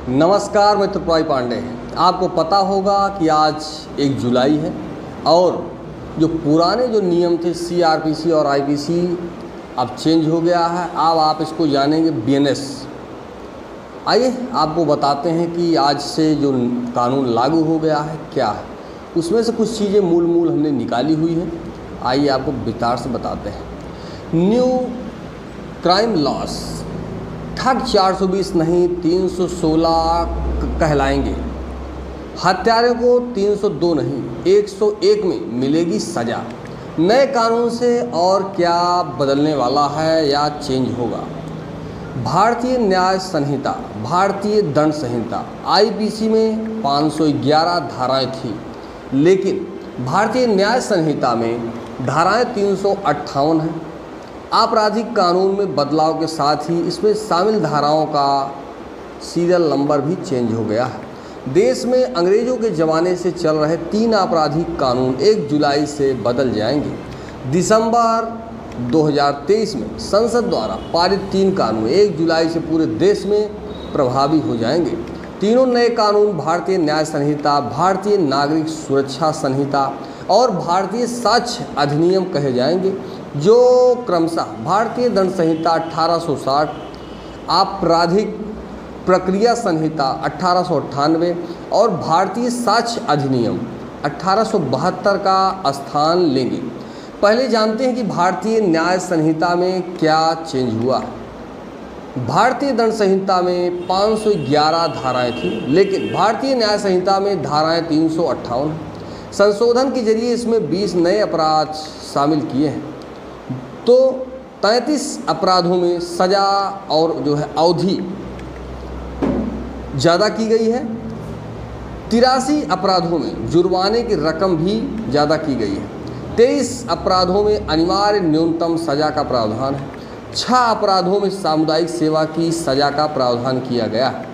नमस्कार, मैं त्रिपुरारी पांडे हैं। आपको पता होगा कि आज 1 जुलाई है और जो पुराने जो नियम थे CRPC और IPC अब चेंज हो गया है। अब आप इसको जानेंगे BNS। आइए आपको बताते हैं कि आज से जो कानून लागू हो गया है क्या है। उसमें से कुछ चीज़ें मूल हमने निकाली हुई हैं। आइए आपको विस्तार से बताते हैं। न्यू क्राइम लॉस ठग 420 नहीं 316 कहलाएंगे। हत्यारे को 302 नहीं 101 में मिलेगी सजा। नए कानून से और क्या बदलने वाला है या चेंज होगा। भारतीय न्याय संहिता, भारतीय दंड संहिता IPC में 511 धाराएं थी, लेकिन भारतीय न्याय संहिता में धाराएं 358 हैं। आपराधिक कानून में बदलाव के साथ ही इसमें शामिल धाराओं का सीरियल नंबर भी चेंज हो गया है। देश में अंग्रेजों के ज़माने से चल रहे 3 आपराधिक कानून 1 जुलाई से बदल जाएंगे। दिसंबर 2023 में संसद द्वारा पारित 3 कानून 1 जुलाई से पूरे देश में प्रभावी हो जाएंगे। तीनों नए कानून भारतीय न्याय संहिता, भारतीय नागरिक सुरक्षा संहिता और भारतीय साक्ष्य अधिनियम कहे जाएंगे, जो क्रमशः भारतीय दंड संहिता 1860, आपराधिक प्रक्रिया संहिता 1898 और भारतीय साक्ष्य अधिनियम 1872 का स्थान लेंगे। पहले जानते हैं कि भारतीय न्याय संहिता में क्या चेंज हुआ। भारतीय दंड संहिता में 511 धाराएं थी, लेकिन भारतीय न्याय संहिता में धाराएं 358। संशोधन के जरिए इसमें 20 नए अपराध शामिल किए हैं। तो 33 अपराधों में सज़ा और जो है अवधि ज़्यादा की गई है। 83 अपराधों में जुर्माने की रकम भी ज़्यादा की गई है। 23 अपराधों में अनिवार्य न्यूनतम सज़ा का प्रावधान है। 6 अपराधों में सामुदायिक सेवा की सज़ा का प्रावधान किया गया है।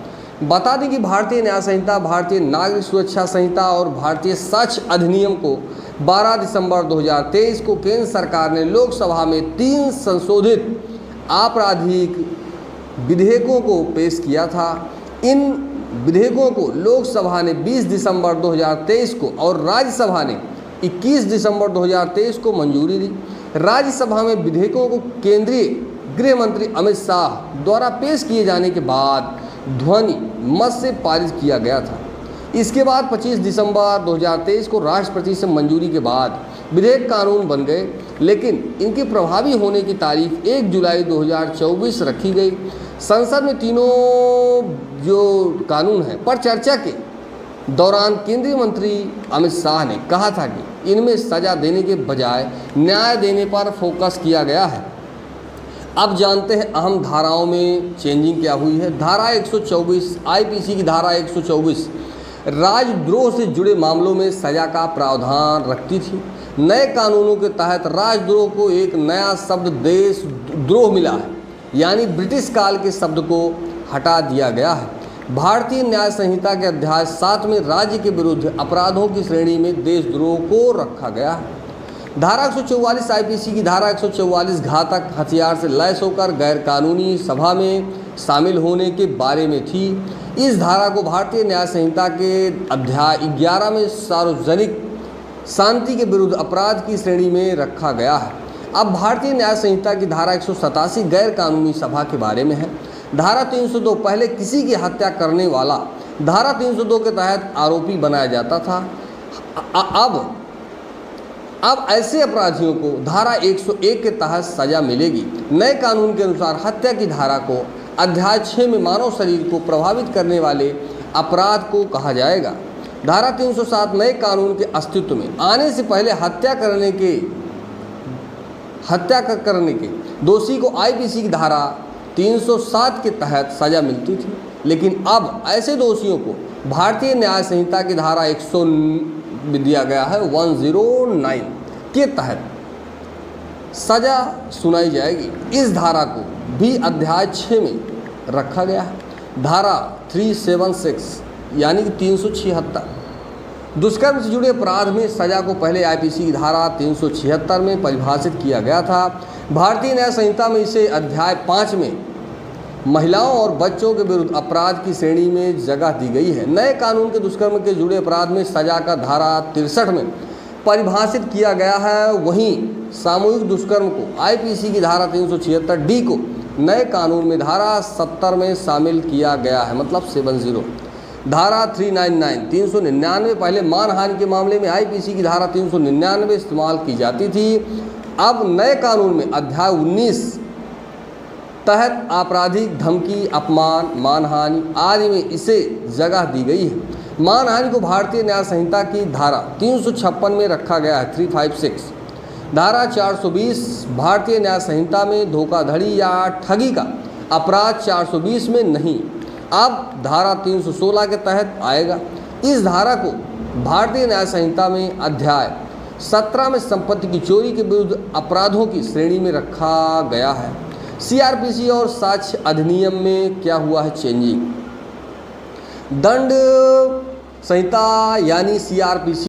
बता दें कि भारतीय न्याय संहिता, भारतीय नागरिक सुरक्षा संहिता और भारतीय साक्ष्य अधिनियम को 12 दिसंबर 2023 को केंद्र सरकार ने लोकसभा में 3 संशोधित आपराधिक विधेयकों को पेश किया था। इन विधेयकों को लोकसभा ने 20 दिसंबर 2023 को और राज्यसभा ने 21 दिसंबर 2023 को मंजूरी दी। राज्यसभा में विधेयकों को केंद्रीय गृह मंत्री अमित शाह द्वारा पेश किए जाने के बाद ध्वनि मत से पारित किया गया था। इसके बाद 25 दिसंबर 2023 को राष्ट्रपति से मंजूरी के बाद विधेयक कानून बन गए, लेकिन इनके प्रभावी होने की तारीख 1 जुलाई 2024 रखी गई। संसद में तीनों जो कानून हैं पर चर्चा के दौरान केंद्रीय मंत्री अमित शाह ने कहा था कि इनमें सज़ा देने के बजाय न्याय देने पर फोकस किया गया है। अब जानते हैं अहम धाराओं में चेंजिंग क्या हुई है। धारा 124 IPC की धारा 124 राजद्रोह से जुड़े मामलों में सज़ा का प्रावधान रखती थी। नए कानूनों के तहत राजद्रोह को एक नया शब्द देशद्रोह मिला है, यानी ब्रिटिश काल के शब्द को हटा दिया गया है। भारतीय न्याय संहिता के अध्याय 7 में राज्य के विरुद्ध अपराधों की श्रेणी में देशद्रोह को रखा गया है। धारा 144 IPC की धारा 144 घातक हथियार से लैस होकर गैरकानूनी सभा में शामिल होने के बारे में थी। इस धारा को भारतीय न्याय संहिता के अध्याय 11 में सार्वजनिक शांति के विरुद्ध अपराध की श्रेणी में रखा गया है। अब भारतीय न्याय संहिता की धारा 187 गैरकानूनी सभा के बारे में है। धारा 302 पहले किसी की हत्या करने वाला धारा 302 के तहत आरोपी बनाया जाता था। अब ऐसे अपराधियों को धारा 101 के तहत सजा मिलेगी। नए कानून के अनुसार हत्या की धारा को अध्याय 6 में मानव शरीर को प्रभावित करने वाले अपराध को कहा जाएगा। धारा 307 नए कानून के अस्तित्व में आने से पहले हत्या करने के दोषी को IPC की धारा 307 के तहत सजा मिलती थी, लेकिन अब ऐसे दोषियों को भारतीय न्याय संहिता की धारा 100 दिया गया है 109 के तहत सजा सुनाई जाएगी। इस धारा को भी अध्याय 6 में रखा गया है। धारा 376 यानी कि 376 दुष्कर्म से जुड़े अपराध में सजा को पहले IPC की धारा 376 में परिभाषित किया गया था। भारतीय न्याय संहिता में इसे अध्याय 5 में महिलाओं और बच्चों के विरुद्ध अपराध की श्रेणी में जगह दी गई है। नए कानून के दुष्कर्म के जुड़े अपराध में सजा का धारा 63 में परिभाषित किया गया है। वहीं सामूहिक दुष्कर्म को आईपीसी की धारा 376 डी को नए कानून में धारा 70 में शामिल किया गया है, मतलब 70। धारा 399 399 पहले मानहानि के मामले में आईपीसी की धारा 399 इस्तेमाल की जाती थी। अब नए कानून में अध्याय 19 तहत आपराधिक धमकी, अपमान, मानहानि आदि में इसे जगह दी गई है। मानहानि को भारतीय न्याय संहिता की धारा 356 में रखा गया है, 356। धारा 420 भारतीय न्याय संहिता में धोखाधड़ी या ठगी का अपराध 420 में नहीं, अब धारा 316 के तहत आएगा। इस धारा को भारतीय न्याय संहिता में अध्याय 17 में संपत्ति की चोरी के विरुद्ध अपराधों की श्रेणी में रखा गया है। सीआरपीसी और साक्ष्य अधिनियम में क्या हुआ है चेंजिंग। दंड संहिता यानी सीआरपीसी